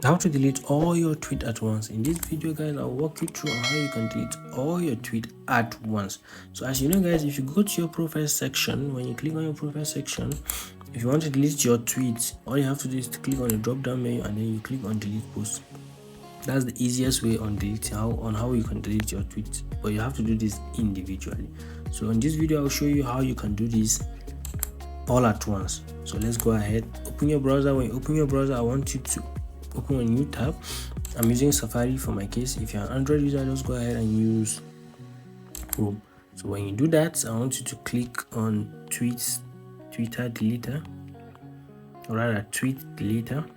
How to delete all your tweet at once. In this video, guys, I'll walk you through on how you can delete all your tweet at once. So as you know, guys, if you go to your profile section, when you click on your profile section, if you want to delete your tweets, all you have to do is to click on the drop down menu and then you click on delete post. That's the easiest way on how you can delete your tweets, but you have to do this individually. So in this video, I'll show you how you can do this all at once. So let's go ahead, open your browser. When you open your browser, I want you to open a new tab. I'm using Safari for my case. If you're an Android user, just go ahead and use Chrome. So when you do that, I want you to click on Twitter deleter, or rather tweet deleter.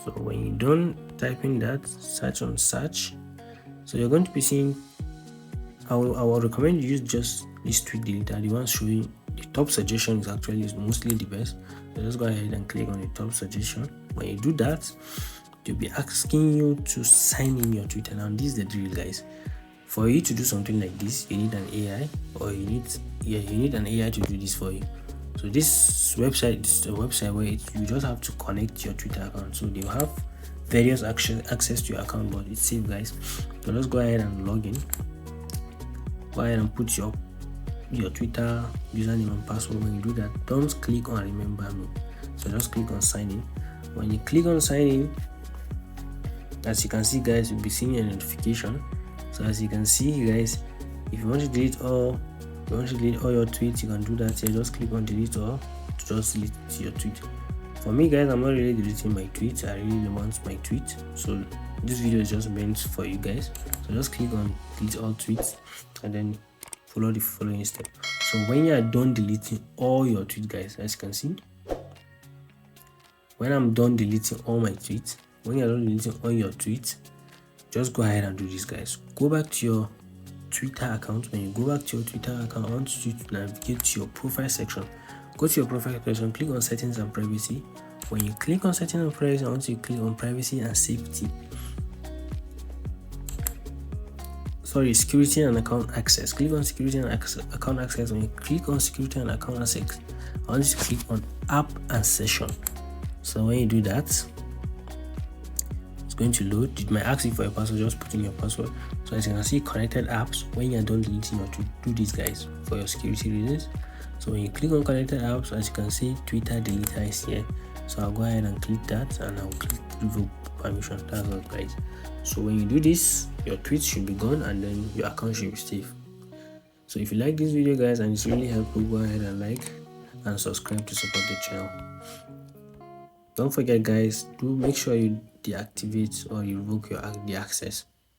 So when you're done typing that, search on search. So you're going to be seeing, I will recommend you use just this tweet deleter. The one showing the top suggestion is mostly the best. So just go ahead and click on the top suggestion. When you do that, they'll be asking you to sign in your Twitter. Now this is the drill, guys. For you to do something like this, you need an AI, or you need an AI to do this for you. So this website is a website where you just have to connect your Twitter account. So they'll have various access to your account, but it's safe, guys. So let's go ahead and log in. Go ahead and put your Twitter username and password. When you do that, don't click on remember me. So just click on sign in. When you click on sign in, as you can see, guys, you'll be seeing a notification. So as you can see, guys, if you want to delete all your tweets, you can do that here. Just click on delete all to just delete your tweet. For me, guys, I'm not really deleting my tweets. I really want my tweet. So this video is just meant for you guys. So just click on delete all tweets and then follow the following step. So when you are done deleting all your tweets, guys, as you can see, when I'm done deleting all my tweets, when you're done deleting all your tweets, just go ahead and do this, guys. Go back to your Twitter account. When you go back to your Twitter account, I want you to navigate to your profile section. Go to your profile section, click on settings and privacy. When you click on settings and privacy, I want you to click on privacy and safety. Security and account access. Click on security and account access. When you click on security and account access, I want you to click on app and session. So when you do that, it's going to load. It might ask you for a password. Just put in your password. So as you can see, connected apps. When you're done deleting your tweet, do this, guys, for your security reasons. So when you click on connected apps, as you can see, Twitter deleter is here. So I'll go ahead and click that, and I'll click revoke permission. That's all, guys. So when you do this, your tweets should be gone and then your account should be safe. So if you like this video, guys, and it's really helpful, go ahead and like and subscribe to support the channel. Don't forget, guys, do make sure you deactivate or you revoke the access.